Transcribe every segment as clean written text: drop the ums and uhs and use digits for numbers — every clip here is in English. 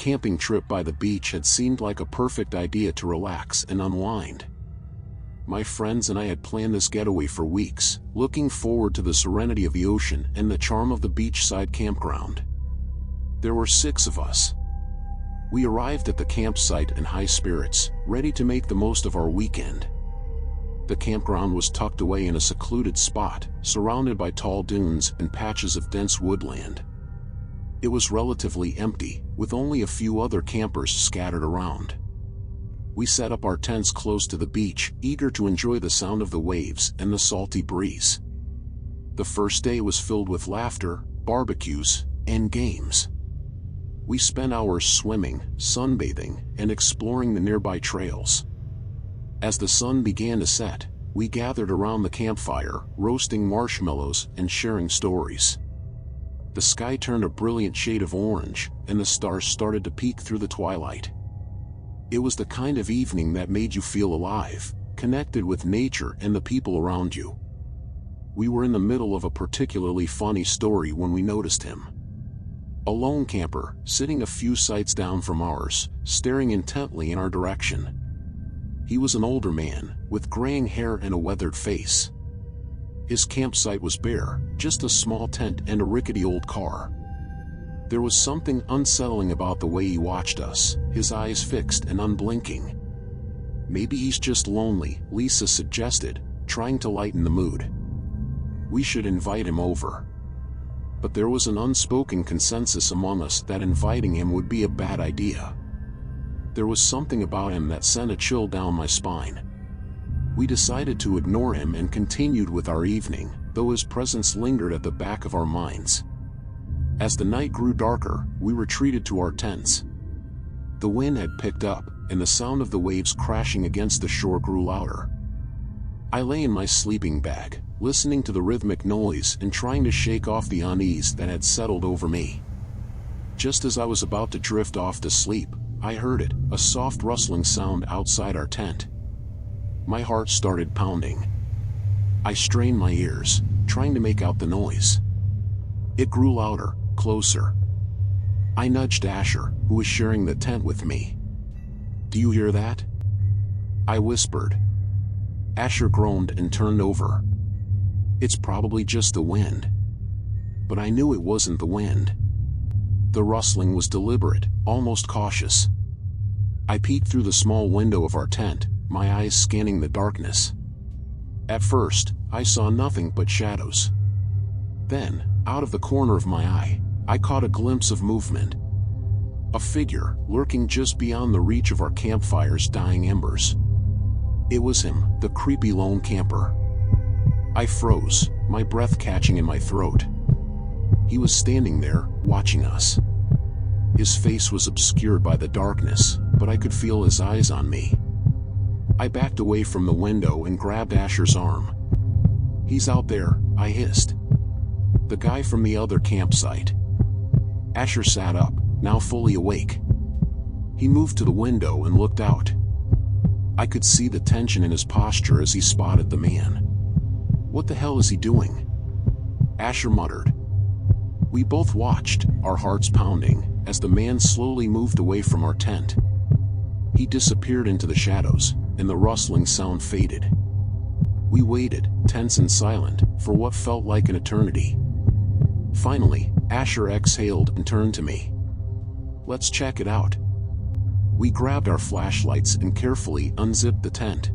camping trip by the beach had seemed like a perfect idea to relax and unwind. My friends and I had planned this getaway for weeks, looking forward to the serenity of the ocean and the charm of the beachside campground. There were 6 of us. We arrived at the campsite in high spirits, ready to make the most of our weekend. The campground was tucked away in a secluded spot, surrounded by tall dunes and patches of dense woodland. It was relatively empty, with only a few other campers scattered around. We set up our tents close to the beach, eager to enjoy the sound of the waves and the salty breeze. The first day was filled with laughter, barbecues, and games. We spent hours swimming, sunbathing, and exploring the nearby trails. As the sun began to set, we gathered around the campfire, roasting marshmallows and sharing stories. The sky turned a brilliant shade of orange, and the stars started to peek through the twilight. It was the kind of evening that made you feel alive, connected with nature and the people around you. We were in the middle of a particularly funny story when we noticed him. A lone camper, sitting a few sites down from ours, staring intently in our direction. He was an older man, with graying hair and a weathered face. His campsite was bare, just a small tent and a rickety old car. There was something unsettling about the way he watched us, his eyes fixed and unblinking. "Maybe he's just lonely," Lisa suggested, trying to lighten the mood. "We should invite him over." But there was an unspoken consensus among us that inviting him would be a bad idea. There was something about him that sent a chill down my spine. We decided to ignore him and continued with our evening, though his presence lingered at the back of our minds. As the night grew darker, we retreated to our tents. The wind had picked up, and the sound of the waves crashing against the shore grew louder. I lay in my sleeping bag, listening to the rhythmic noise and trying to shake off the unease that had settled over me. Just as I was about to drift off to sleep, I heard it, a soft rustling sound outside our tent. My heart started pounding. I strained my ears, trying to make out the noise. It grew louder, closer. I nudged Asher, who was sharing the tent with me. "Do you hear that?" I whispered. Asher groaned and turned over. "It's probably just the wind." But I knew it wasn't the wind. The rustling was deliberate, almost cautious. I peeked through the small window of our tent, my eyes scanning the darkness. At first, I saw nothing but shadows. Then, out of the corner of my eye, I caught a glimpse of movement. A figure, lurking just beyond the reach of our campfire's dying embers. It was him, the creepy lone camper. I froze, my breath catching in my throat. He was standing there, watching us. His face was obscured by the darkness, but I could feel his eyes on me. I backed away from the window and grabbed Asher's arm. "He's out there," I hissed. "The guy from the other campsite." Asher sat up, now fully awake. He moved to the window and looked out. I could see the tension in his posture as he spotted the man. "What the hell is he doing?" Asher muttered. We both watched, our hearts pounding, as the man slowly moved away from our tent. He disappeared into the shadows, and the rustling sound faded. We waited, tense and silent, for what felt like an eternity. Finally, Asher exhaled and turned to me. "Let's check it out." We grabbed our flashlights and carefully unzipped the tent.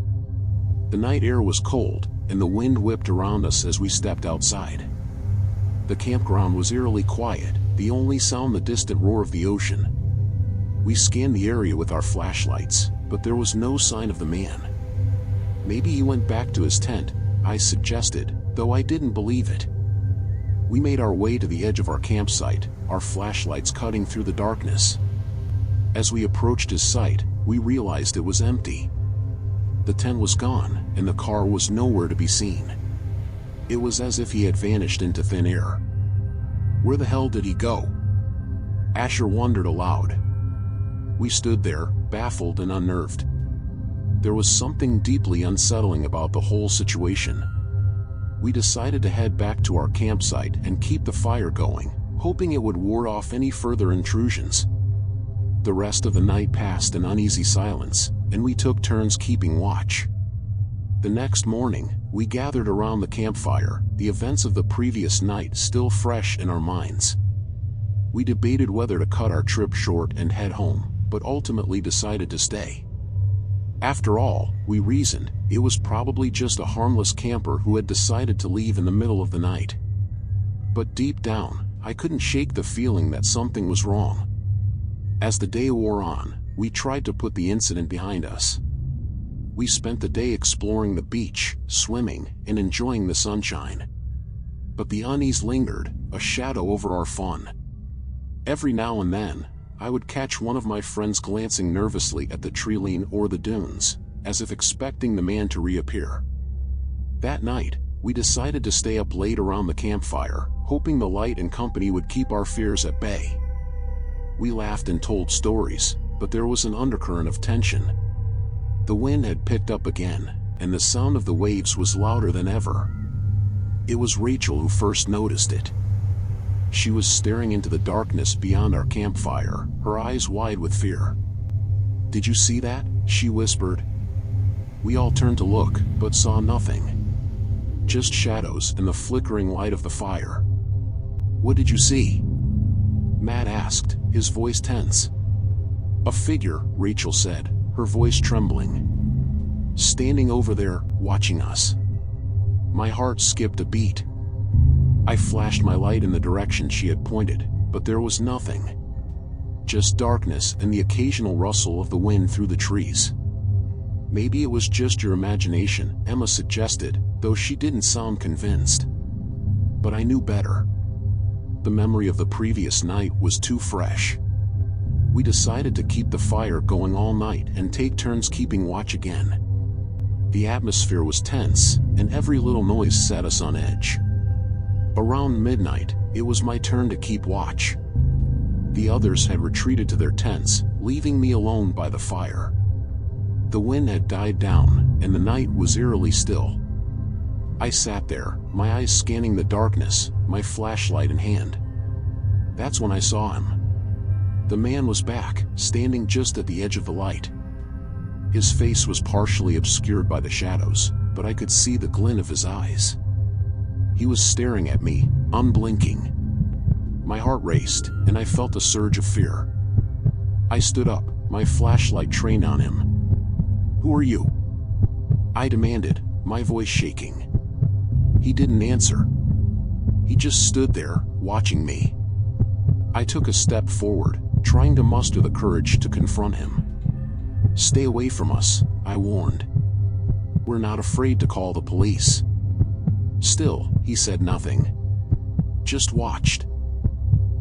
The night air was cold, and the wind whipped around us as we stepped outside. The campground was eerily quiet, the only sound the distant roar of the ocean. We scanned the area with our flashlights, but there was no sign of the man. "Maybe he went back to his tent," I suggested, though I didn't believe it. We made our way to the edge of our campsite, our flashlights cutting through the darkness. As we approached his site, we realized it was empty. The tent was gone, and the car was nowhere to be seen. It was as if he had vanished into thin air. Where the hell did he go? Asher wondered aloud. We stood there, baffled and unnerved. There was something deeply unsettling about the whole situation. We decided to head back to our campsite and keep the fire going, hoping it would ward off any further intrusions. The rest of the night passed in uneasy silence, and we took turns keeping watch. The next morning, we gathered around the campfire, the events of the previous night still fresh in our minds. We debated whether to cut our trip short and head home, but ultimately decided to stay. After all, we reasoned, it was probably just a harmless camper who had decided to leave in the middle of the night. But deep down, I couldn't shake the feeling that something was wrong. As the day wore on, we tried to put the incident behind us. We spent the day exploring the beach, swimming, and enjoying the sunshine. But the unease lingered, a shadow over our fun. Every now and then, I would catch one of my friends glancing nervously at the treeline or the dunes, as if expecting the man to reappear. That night, we decided to stay up late around the campfire, hoping the light and company would keep our fears at bay. We laughed and told stories, but there was an undercurrent of tension. The wind had picked up again, and the sound of the waves was louder than ever. It was Rachel who first noticed it. She was staring into the darkness beyond our campfire, her eyes wide with fear. "Did you see that?" she whispered. We all turned to look, but saw nothing. Just shadows and the flickering light of the fire. "What did you see?" Matt asked, his voice tense. "A figure," Rachel said, her voice trembling. "Standing over there, watching us." My heart skipped a beat. I flashed my light in the direction she had pointed, but there was nothing. Just darkness and the occasional rustle of the wind through the trees. "Maybe it was just your imagination," Emma suggested, though she didn't sound convinced. But I knew better. The memory of the previous night was too fresh. We decided to keep the fire going all night and take turns keeping watch again. The atmosphere was tense, and every little noise set us on edge. Around midnight, it was my turn to keep watch. The others had retreated to their tents, leaving me alone by the fire. The wind had died down, and the night was eerily still. I sat there, my eyes scanning the darkness, my flashlight in hand. That's when I saw him. The man was back, standing just at the edge of the light. His face was partially obscured by the shadows, but I could see the glint of his eyes. He was staring at me, unblinking. My heart raced, and I felt a surge of fear. I stood up, my flashlight trained on him. "Who are you?" I demanded, my voice shaking. He didn't answer. He just stood there, watching me. I took a step forward, trying to muster the courage to confront him. "Stay away from us," I warned. "We're not afraid to call the police." Still, he said nothing. Just watched.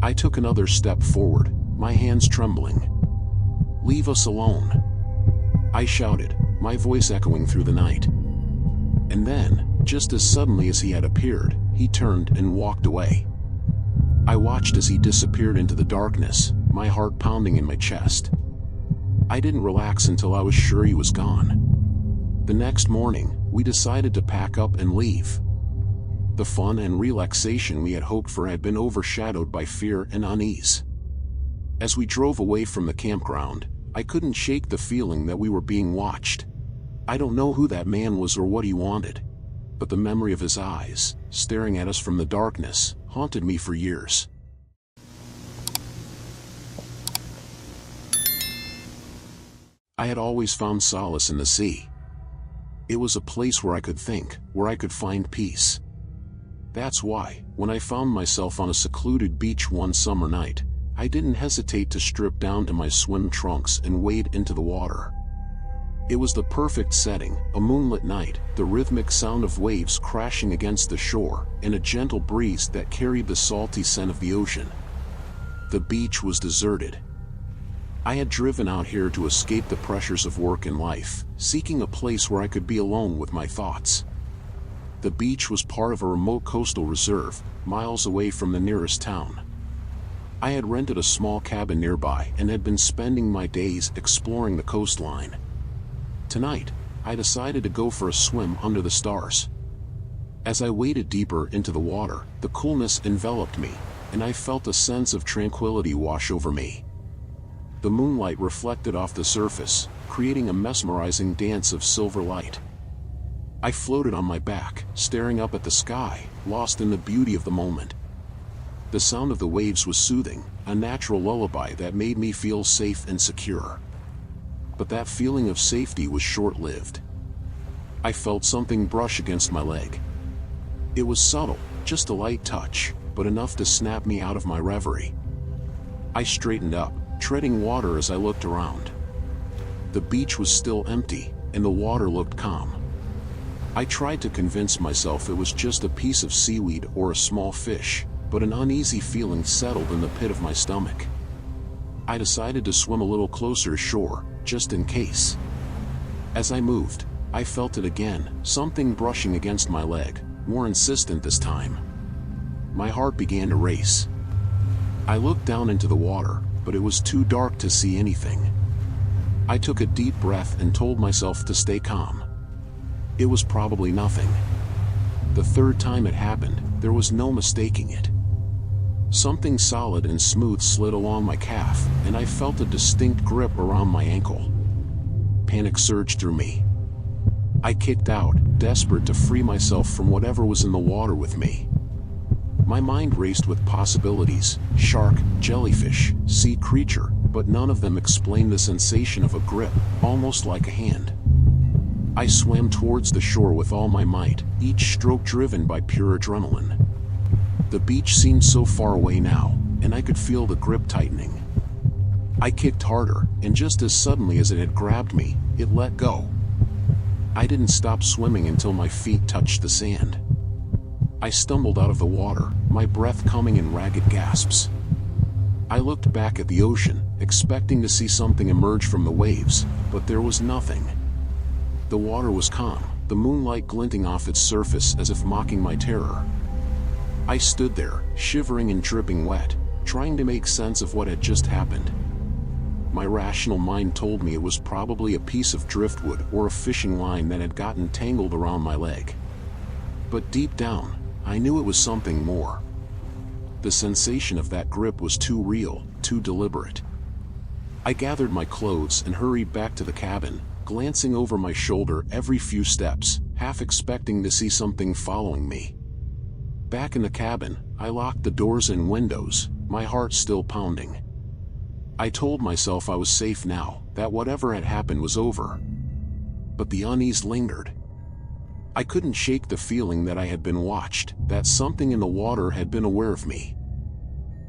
I took another step forward, my hands trembling. "Leave us alone," I shouted, my voice echoing through the night. And then, just as suddenly as he had appeared, he turned and walked away. I watched as he disappeared into the darkness, my heart pounding in my chest. I didn't relax until I was sure he was gone. The next morning, we decided to pack up and leave. The fun and relaxation we had hoped for had been overshadowed by fear and unease. As we drove away from the campground, I couldn't shake the feeling that we were being watched. I don't know who that man was or what he wanted, but the memory of his eyes, staring at us from the darkness, haunted me for years. I had always found solace in the sea. It was a place where I could think, where I could find peace. That's why, when I found myself on a secluded beach one summer night, I didn't hesitate to strip down to my swim trunks and wade into the water. It was the perfect setting, a moonlit night, the rhythmic sound of waves crashing against the shore, and a gentle breeze that carried the salty scent of the ocean. The beach was deserted. I had driven out here to escape the pressures of work and life, seeking a place where I could be alone with my thoughts. The beach was part of a remote coastal reserve, miles away from the nearest town. I had rented a small cabin nearby and had been spending my days exploring the coastline. Tonight, I decided to go for a swim under the stars. As I waded deeper into the water, the coolness enveloped me, and I felt a sense of tranquility wash over me. The moonlight reflected off the surface, creating a mesmerizing dance of silver light. I floated on my back, staring up at the sky, lost in the beauty of the moment. The sound of the waves was soothing, a natural lullaby that made me feel safe and secure. But that feeling of safety was short-lived. I felt something brush against my leg. It was subtle, just a light touch, but enough to snap me out of my reverie. I straightened up, treading water as I looked around. The beach was still empty, and the water looked calm. I tried to convince myself it was just a piece of seaweed or a small fish, but an uneasy feeling settled in the pit of my stomach. I decided to swim a little closer shore, just in case. As I moved, I felt it again, something brushing against my leg, more insistent this time. My heart began to race. I looked down into the water, but it was too dark to see anything. I took a deep breath and told myself to stay calm. It was probably nothing. The third time it happened, there was no mistaking it. Something solid and smooth slid along my calf, and I felt a distinct grip around my ankle. Panic surged through me. I kicked out, desperate to free myself from whatever was in the water with me. My mind raced with possibilities: shark, jellyfish, sea creature, but none of them explained the sensation of a grip, almost like a hand. I swam towards the shore with all my might, each stroke driven by pure adrenaline. The beach seemed so far away now, and I could feel the grip tightening. I kicked harder, and just as suddenly as it had grabbed me, it let go. I didn't stop swimming until my feet touched the sand. I stumbled out of the water, my breath coming in ragged gasps. I looked back at the ocean, expecting to see something emerge from the waves, but there was nothing. The water was calm, the moonlight glinting off its surface as if mocking my terror. I stood there, shivering and dripping wet, trying to make sense of what had just happened. My rational mind told me it was probably a piece of driftwood or a fishing line that had gotten tangled around my leg. But deep down, I knew it was something more. The sensation of that grip was too real, too deliberate. I gathered my clothes and hurried back to the cabin, glancing over my shoulder every few steps, half expecting to see something following me. Back in the cabin, I locked the doors and windows, my heart still pounding. I told myself I was safe now, that whatever had happened was over. But the unease lingered. I couldn't shake the feeling that I had been watched, that something in the water had been aware of me.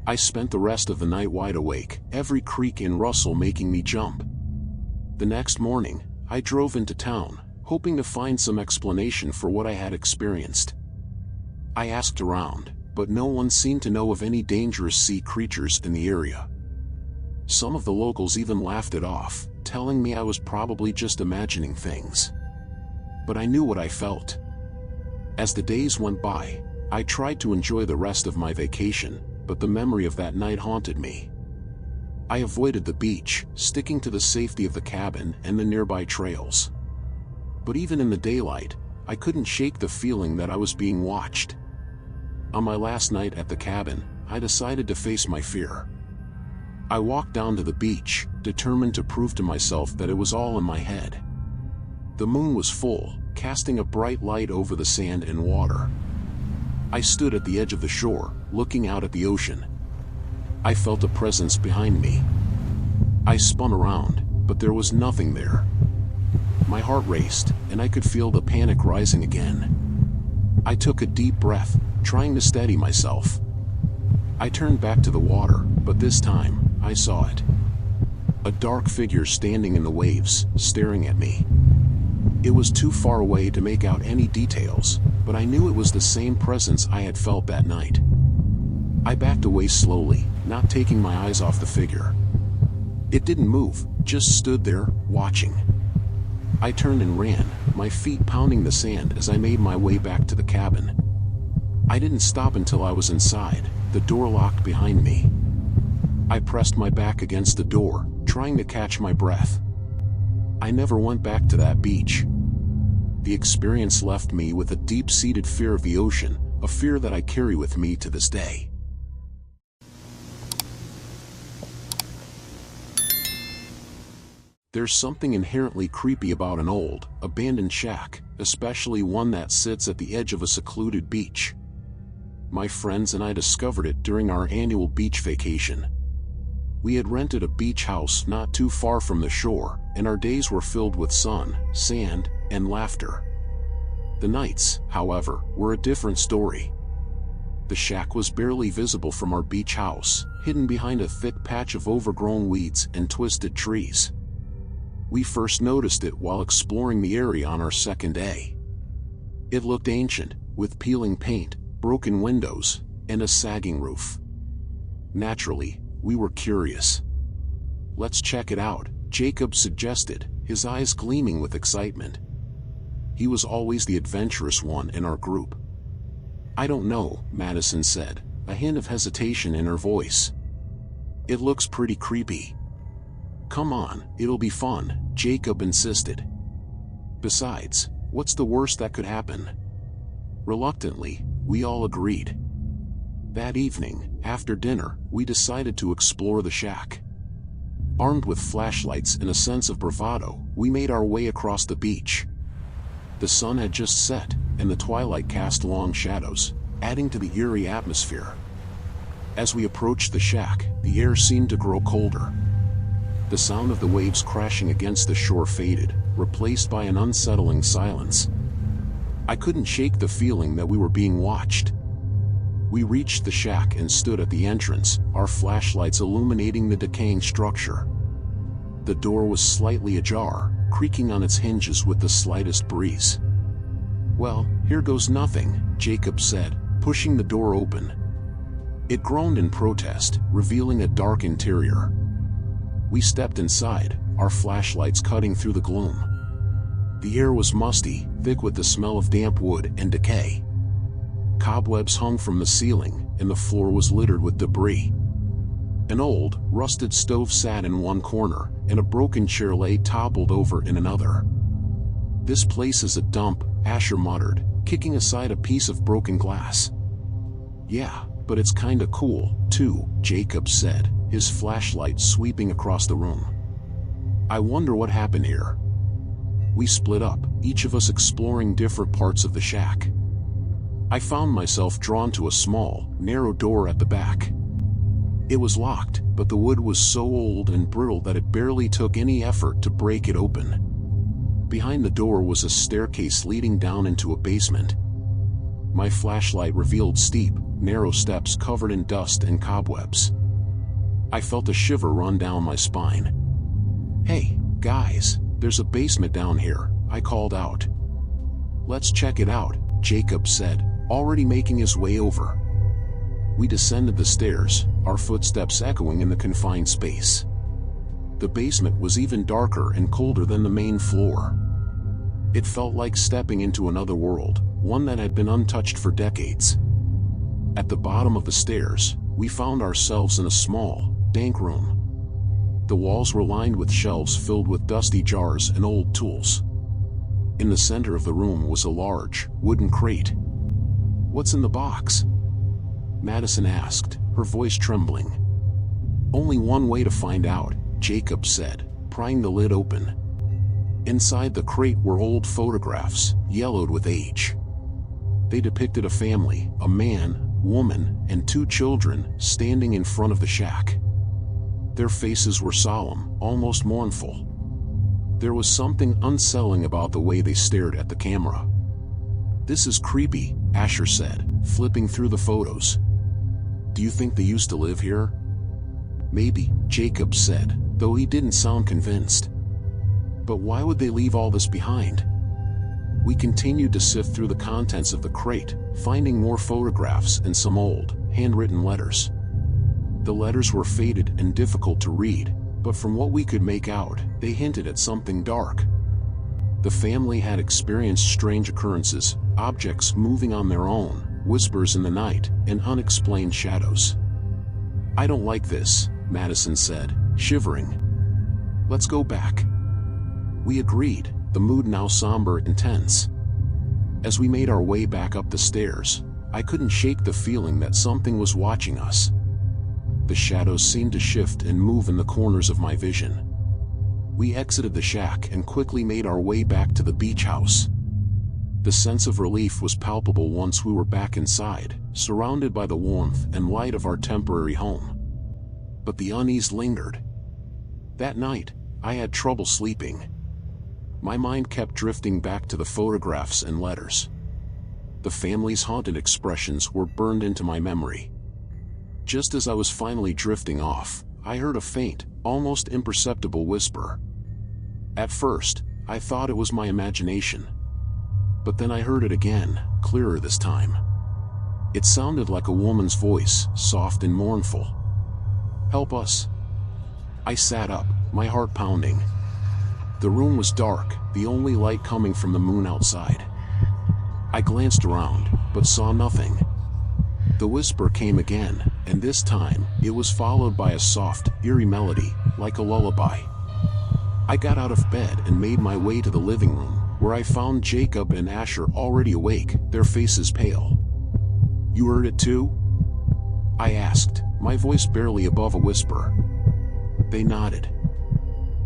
I spent the rest of the night wide awake, every creak and rustle making me jump. The next morning, I drove into town, hoping to find some explanation for what I had experienced. I asked around, but no one seemed to know of any dangerous sea creatures in the area. Some of the locals even laughed it off, telling me I was probably just imagining things. But I knew what I felt. As the days went by, I tried to enjoy the rest of my vacation, but the memory of that night haunted me. I avoided the beach, sticking to the safety of the cabin and the nearby trails. But even in the daylight, I couldn't shake the feeling that I was being watched. On my last night at the cabin, I decided to face my fear. I walked down to the beach, determined to prove to myself that it was all in my head. The moon was full, casting a bright light over the sand and water. I stood at the edge of the shore, looking out at the ocean. I felt a presence behind me. I spun around, but there was nothing there. My heart raced, and I could feel the panic rising again. I took a deep breath, trying to steady myself. I turned back to the water, but this time, I saw it. A dark figure standing in the waves, staring at me. It was too far away to make out any details, but I knew it was the same presence I had felt that night. I backed away slowly, not taking my eyes off the figure. It didn't move, just stood there, watching. I turned and ran, my feet pounding the sand as I made my way back to the cabin. I didn't stop until I was inside, the door locked behind me. I pressed my back against the door, trying to catch my breath. I never went back to that beach. The experience left me with a deep-seated fear of the ocean, a fear that I carry with me to this day. There's something inherently creepy about an old, abandoned shack, especially one that sits at the edge of a secluded beach. My friends and I discovered it during our annual beach vacation. We had rented a beach house not too far from the shore, and our days were filled with sun, sand, and laughter. The nights, however, were a different story. The shack was barely visible from our beach house, hidden behind a thick patch of overgrown weeds and twisted trees. We first noticed it while exploring the area on our second day. It looked ancient, with peeling paint, broken windows, and a sagging roof. Naturally, we were curious. "Let's check it out," Jacob suggested, his eyes gleaming with excitement. He was always the adventurous one in our group. "I don't know," Madison said, a hint of hesitation in her voice. "It looks pretty creepy." "Come on, it'll be fun," Jacob insisted. "Besides, what's the worst that could happen?" Reluctantly, we all agreed. That evening, after dinner, we decided to explore the shack. Armed with flashlights and a sense of bravado, we made our way across the beach. The sun had just set, and the twilight cast long shadows, adding to the eerie atmosphere. As we approached the shack, the air seemed to grow colder. The sound of the waves crashing against the shore faded, replaced by an unsettling silence. I couldn't shake the feeling that we were being watched. We reached the shack and stood at the entrance, our flashlights illuminating the decaying structure. The door was slightly ajar, creaking on its hinges with the slightest breeze. "Well, here goes nothing," Jacob said, pushing the door open. It groaned in protest, revealing a dark interior. We stepped inside, our flashlights cutting through the gloom. The air was musty, thick with the smell of damp wood and decay. Cobwebs hung from the ceiling, and the floor was littered with debris. An old, rusted stove sat in one corner, and a broken chair lay toppled over in another. "This place is a dump," Asher muttered, kicking aside a piece of broken glass. "Yeah, but it's kinda cool, too," Jacob said, his flashlight sweeping across the room. "I wonder what happened here." We split up, each of us exploring different parts of the shack. I found myself drawn to a small, narrow door at the back. It was locked, but the wood was so old and brittle that it barely took any effort to break it open. Behind the door was a staircase leading down into a basement. My flashlight revealed steep, narrow steps covered in dust and cobwebs. I felt a shiver run down my spine. "Hey, guys, there's a basement down here," I called out. "Let's check it out," Jacob said, already making his way over. We descended the stairs, our footsteps echoing in the confined space. The basement was even darker and colder than the main floor. It felt like stepping into another world, one that had been untouched for decades. At the bottom of the stairs, we found ourselves in a small, dank room. The walls were lined with shelves filled with dusty jars and old tools. In the center of the room was a large, wooden crate. "What's in the box?" Madison asked, her voice trembling. "Only one way to find out," Jacob said, prying the lid open. Inside the crate were old photographs, yellowed with age. They depicted a family, a man, woman, and 2 children, standing in front of the shack. Their faces were solemn, almost mournful. There was something unsettling about the way they stared at the camera. "This is creepy," Asher said, flipping through the photos. "Do you think they used to live here?" "Maybe," Jacob said, though he didn't sound convinced. "But why would they leave all this behind?" We continued to sift through the contents of the crate, finding more photographs and some old, handwritten letters. The letters were faded and difficult to read, but from what we could make out, they hinted at something dark. The family had experienced strange occurrences, objects moving on their own, whispers in the night, and unexplained shadows. "I don't like this," Madison said, shivering. "Let's go back." We agreed, the mood now somber and tense. As we made our way back up the stairs, I couldn't shake the feeling that something was watching us. The shadows seemed to shift and move in the corners of my vision. We exited the shack and quickly made our way back to the beach house. The sense of relief was palpable once we were back inside, surrounded by the warmth and light of our temporary home. But the unease lingered. That night, I had trouble sleeping. My mind kept drifting back to the photographs and letters. The family's haunted expressions were burned into my memory. Just as I was finally drifting off, I heard a faint, almost imperceptible whisper. At first, I thought it was my imagination. But then I heard it again, clearer this time. It sounded like a woman's voice, soft and mournful. "Help us." I sat up, my heart pounding. The room was dark, the only light coming from the moon outside. I glanced around, but saw nothing. The whisper came again, and this time, it was followed by a soft, eerie melody, like a lullaby. I got out of bed and made my way to the living room, where I found Jacob and Asher already awake, their faces pale. "You heard it too?" I asked, my voice barely above a whisper. They nodded.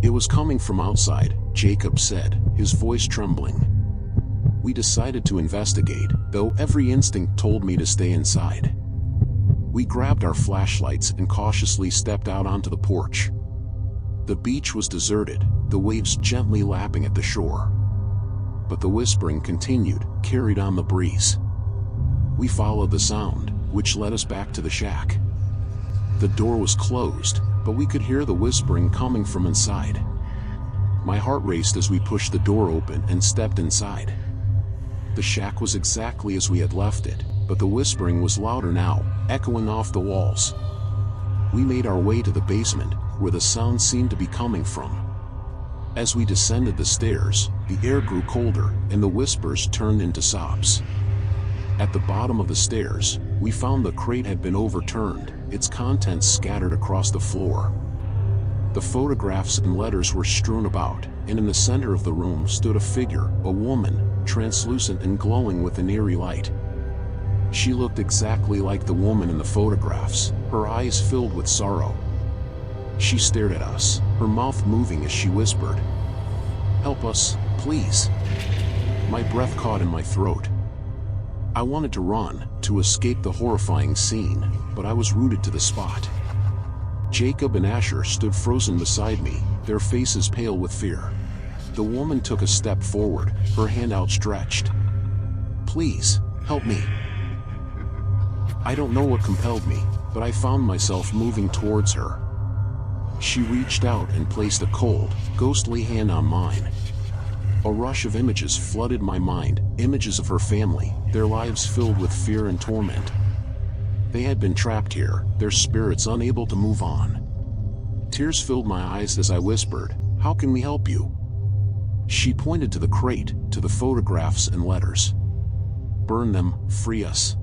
"It was coming from outside," Jacob said, his voice trembling. We decided to investigate, though every instinct told me to stay inside. We grabbed our flashlights and cautiously stepped out onto the porch. The beach was deserted, the waves gently lapping at the shore. But the whispering continued, carried on the breeze. We followed the sound, which led us back to the shack. The door was closed, but we could hear the whispering coming from inside. My heart raced as we pushed the door open and stepped inside. The shack was exactly as we had left it, but the whispering was louder now, echoing off the walls. We made our way to the basement, where the sound seemed to be coming from. As we descended the stairs, the air grew colder, and the whispers turned into sobs. At the bottom of the stairs, we found the crate had been overturned, its contents scattered across the floor. The photographs and letters were strewn about, and in the center of the room stood a figure, a woman, translucent and glowing with an eerie light. She looked exactly like the woman in the photographs, her eyes filled with sorrow. She stared at us, her mouth moving as she whispered, "Help us, please." My breath caught in my throat. I wanted to run, to escape the horrifying scene, but I was rooted to the spot. Jacob and Asher stood frozen beside me, their faces pale with fear. The woman took a step forward, her hand outstretched. "Please, help me." I don't know what compelled me, but I found myself moving towards her. She reached out and placed a cold, ghostly hand on mine. A rush of images flooded my mind, images of her family, their lives filled with fear and torment. They had been trapped here, their spirits unable to move on. Tears filled my eyes as I whispered, "How can we help you?" She pointed to the crate, to the photographs and letters. "Burn them, free us."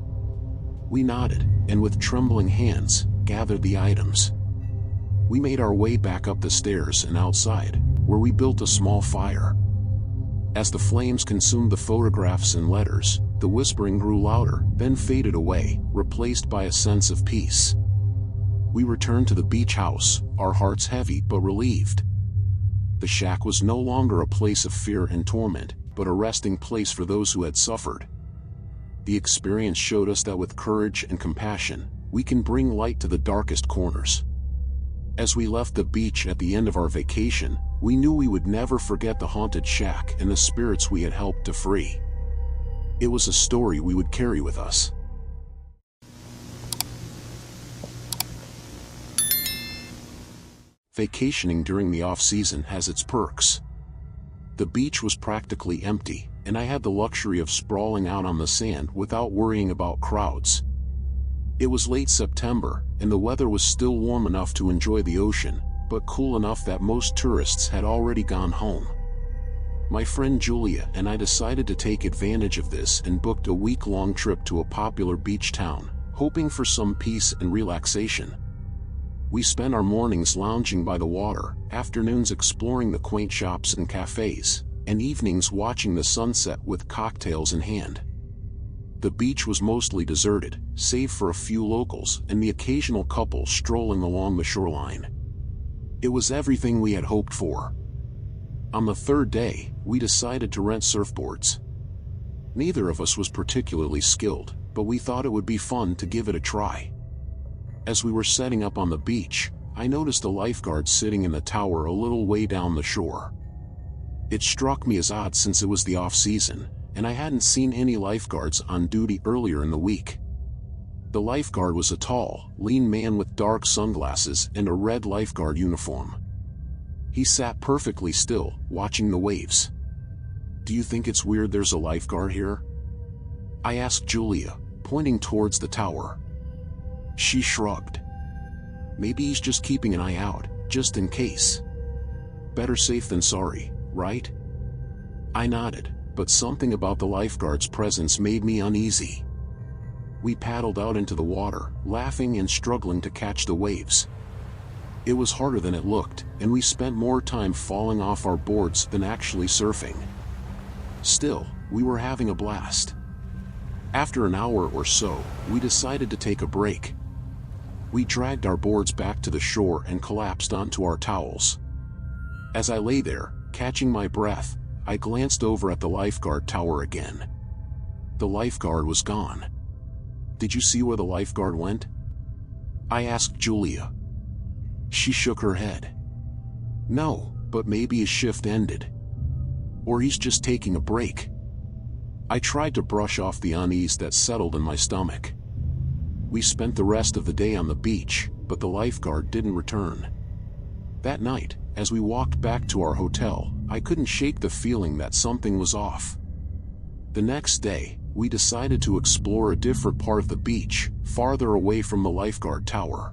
We nodded, and with trembling hands, gathered the items. We made our way back up the stairs and outside, where we built a small fire. As the flames consumed the photographs and letters, the whispering grew louder, then faded away, replaced by a sense of peace. We returned to the beach house, our hearts heavy but relieved. The shack was no longer a place of fear and torment, but a resting place for those who had suffered. The experience showed us that with courage and compassion, we can bring light to the darkest corners. As we left the beach at the end of our vacation, we knew we would never forget the haunted shack and the spirits we had helped to free. It was a story we would carry with us. Vacationing during the off-season has its perks. The beach was practically empty, and I had the luxury of sprawling out on the sand without worrying about crowds. It was late September, and the weather was still warm enough to enjoy the ocean, but cool enough that most tourists had already gone home. My friend Julia and I decided to take advantage of this and booked a week-long trip to a popular beach town, hoping for some peace and relaxation. We spent our mornings lounging by the water, afternoons exploring the quaint shops and cafes, and evenings watching the sunset with cocktails in hand. The beach was mostly deserted, save for a few locals and the occasional couple strolling along the shoreline. It was everything we had hoped for. On the third day, we decided to rent surfboards. Neither of us was particularly skilled, but we thought it would be fun to give it a try. As we were setting up on the beach, I noticed a lifeguard sitting in the tower a little way down the shore. It struck me as odd since it was the off-season, and I hadn't seen any lifeguards on duty earlier in the week. The lifeguard was a tall, lean man with dark sunglasses and a red lifeguard uniform. He sat perfectly still, watching the waves. "Do you think it's weird there's a lifeguard here?" I asked Julia, pointing towards the tower. She shrugged. "Maybe he's just keeping an eye out, just in case. Better safe than sorry, right?" I nodded, but something about the lifeguard's presence made me uneasy. We paddled out into the water, laughing and struggling to catch the waves. It was harder than it looked, and we spent more time falling off our boards than actually surfing. Still, we were having a blast. After an hour or so, we decided to take a break. We dragged our boards back to the shore and collapsed onto our towels. As I lay there, catching my breath, I glanced over at the lifeguard tower again. The lifeguard was gone. "Did you see where the lifeguard went?" I asked Julia. She shook her head. "No, but maybe his shift ended. Or he's just taking a break." I tried to brush off the unease that settled in my stomach. We spent the rest of the day on the beach, but the lifeguard didn't return. That night, as we walked back to our hotel, I couldn't shake the feeling that something was off. The next day, we decided to explore a different part of the beach, farther away from the lifeguard tower.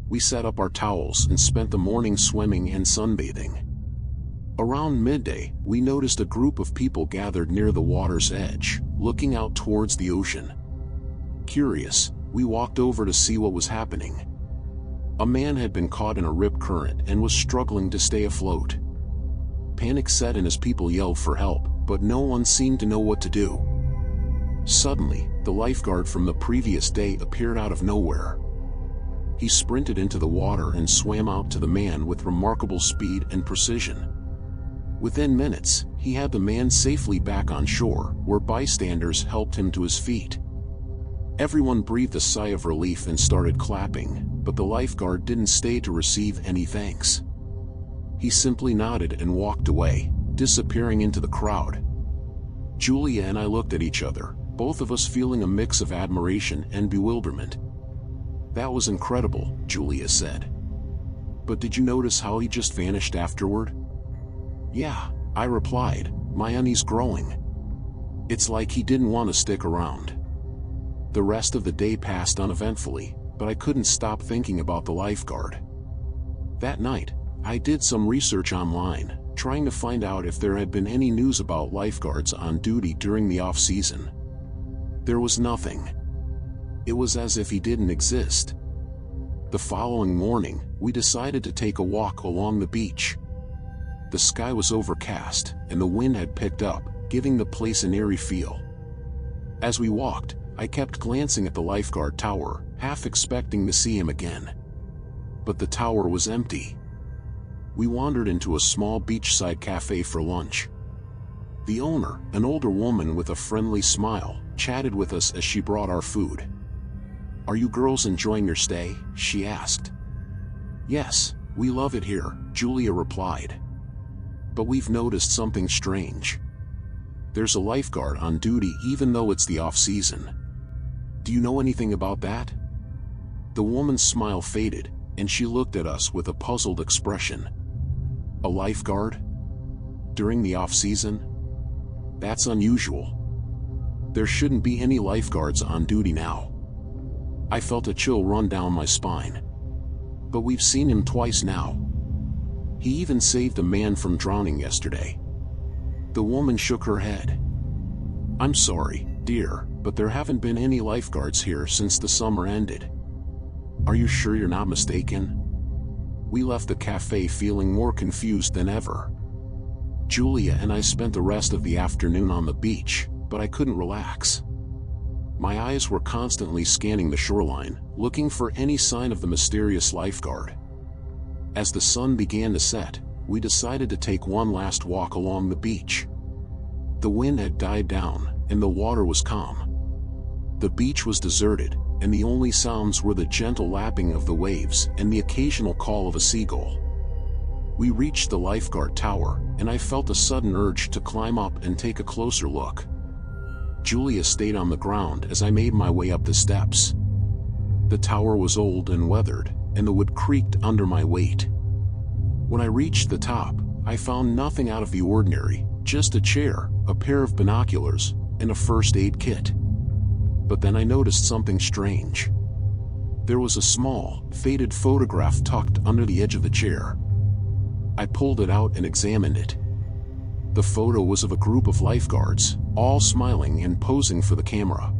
We set up our towels and spent the morning swimming and sunbathing. Around midday, we noticed a group of people gathered near the water's edge, looking out towards the ocean. Curious, we walked over to see what was happening. A man had been caught in a rip current and was struggling to stay afloat. Panic set in as people yelled for help, but no one seemed to know what to do. Suddenly, the lifeguard from the previous day appeared out of nowhere. He sprinted into the water and swam out to the man with remarkable speed and precision. Within minutes, he had the man safely back on shore, where bystanders helped him to his feet. Everyone breathed a sigh of relief and started clapping, but the lifeguard didn't stay to receive any thanks. He simply nodded and walked away, disappearing into the crowd. Julia and I looked at each other, both of us feeling a mix of admiration and bewilderment. "That was incredible," Julia said. "But did you notice how he just vanished afterward?" "Yeah," I replied, my unease growing. "It's like he didn't want to stick around." The rest of the day passed uneventfully, but I couldn't stop thinking about the lifeguard. That night, I did some research online, trying to find out if there had been any news about lifeguards on duty during the off-season. There was nothing. It was as if he didn't exist. The following morning, we decided to take a walk along the beach. The sky was overcast, and the wind had picked up, giving the place an eerie feel. As we walked, I kept glancing at the lifeguard tower, half expecting to see him again. But the tower was empty. We wandered into a small beachside cafe for lunch. The owner, an older woman with a friendly smile, chatted with us as she brought our food. "Are you girls enjoying your stay?" she asked. "Yes, we love it here," Julia replied. "But we've noticed something strange. There's a lifeguard on duty even though it's the off-season. Do you know anything about that?" The woman's smile faded, and she looked at us with a puzzled expression. "A lifeguard? During the off-season? That's unusual. There shouldn't be any lifeguards on duty now." I felt a chill run down my spine. "But we've seen him twice now. He even saved a man from drowning yesterday." The woman shook her head. "I'm sorry, dear, but there haven't been any lifeguards here since the summer ended." "Are you sure you're not mistaken?" We left the cafe feeling more confused than ever. Julia and I spent the rest of the afternoon on the beach, but I couldn't relax. My eyes were constantly scanning the shoreline, looking for any sign of the mysterious lifeguard. As the sun began to set, we decided to take one last walk along the beach. The wind had died down, and the water was calm. The beach was deserted, and the only sounds were the gentle lapping of the waves and the occasional call of a seagull. We reached the lifeguard tower, and I felt a sudden urge to climb up and take a closer look. Julia stayed on the ground as I made my way up the steps. The tower was old and weathered, and the wood creaked under my weight. When I reached the top, I found nothing out of the ordinary, just a chair, a pair of binoculars, and a first aid kit. But then I noticed something strange. There was a small, faded photograph tucked under the edge of the chair. I pulled it out and examined it. The photo was of a group of lifeguards, all smiling and posing for the camera.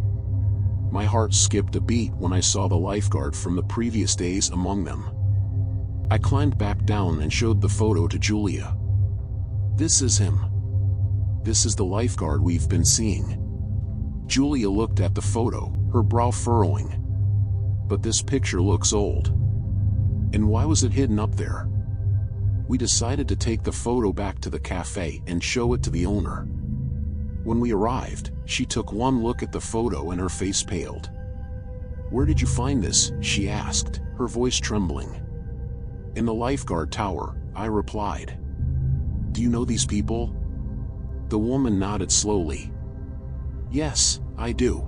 My heart skipped a beat when I saw the lifeguard from the previous days among them. I climbed back down and showed the photo to Julia. "This is him. This is the lifeguard we've been seeing." Julia looked at the photo, her brow furrowing. "But this picture looks old. And why was it hidden up there?" We decided to take the photo back to the cafe and show it to the owner. When we arrived, she took one look at the photo and her face paled. "Where did you find this?" she asked, her voice trembling. "In the lifeguard tower," I replied. "Do you know these people?" The woman nodded slowly. "Yes, I do.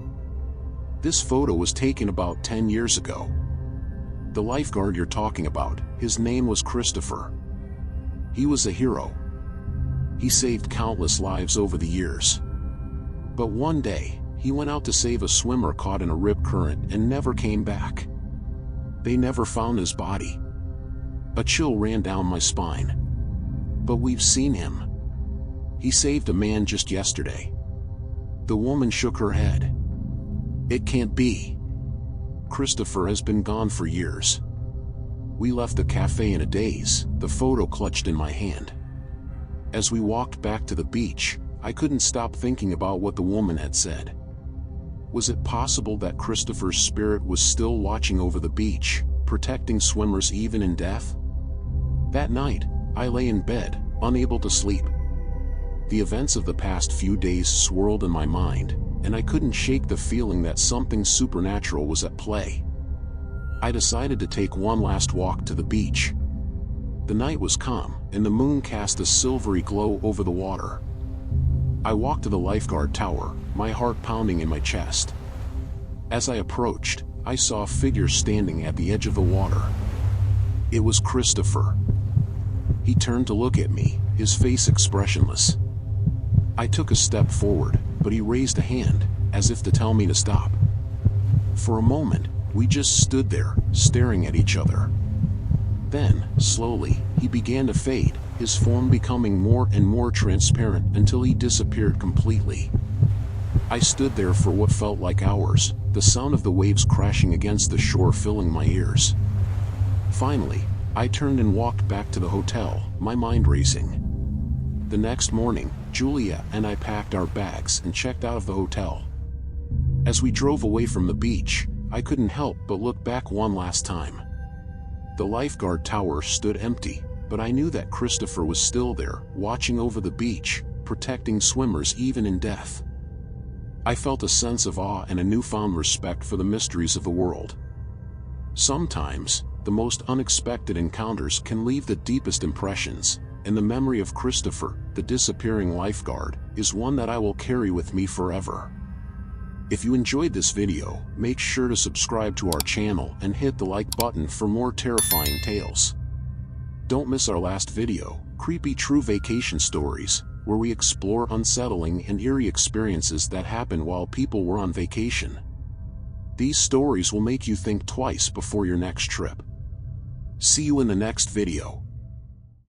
This photo was taken about 10 years ago. The lifeguard you're talking about, his name was Christopher. He was a hero. He saved countless lives over the years. But one day, he went out to save a swimmer caught in a rip current and never came back. They never found his body." A chill ran down my spine. "But we've seen him. He saved a man just yesterday." The woman shook her head. "It can't be. Christopher has been gone for years." We left the cafe in a daze, the photo clutched in my hand. As we walked back to the beach, I couldn't stop thinking about what the woman had said. Was it possible that Christopher's spirit was still watching over the beach, protecting swimmers even in death? That night, I lay in bed, unable to sleep. The events of the past few days swirled in my mind, and I couldn't shake the feeling that something supernatural was at play. I decided to take one last walk to the beach. The night was calm, and the moon cast a silvery glow over the water. I walked to the lifeguard tower, my heart pounding in my chest. As I approached, I saw a figure standing at the edge of the water. It was Christopher. He turned to look at me, his face expressionless. I took a step forward, but he raised a hand, as if to tell me to stop. For a moment, we just stood there, staring at each other. Then, slowly, he began to fade, his form becoming more and more transparent until he disappeared completely. I stood there for what felt like hours, the sound of the waves crashing against the shore filling my ears. Finally, I turned and walked back to the hotel, my mind racing. The next morning, Julia and I packed our bags and checked out of the hotel. As we drove away from the beach, I couldn't help but look back one last time. The lifeguard tower stood empty, but I knew that Christopher was still there, watching over the beach, protecting swimmers even in death. I felt a sense of awe and a newfound respect for the mysteries of the world. Sometimes, the most unexpected encounters can leave the deepest impressions, and the memory of Christopher, the disappearing lifeguard, is one that I will carry with me forever. If you enjoyed this video, make sure to subscribe to our channel and hit the like button for more terrifying tales. Don't miss our last video, Creepy True Vacation Stories, where we explore unsettling and eerie experiences that happened while people were on vacation. These stories will make you think twice before your next trip. See you in the next video.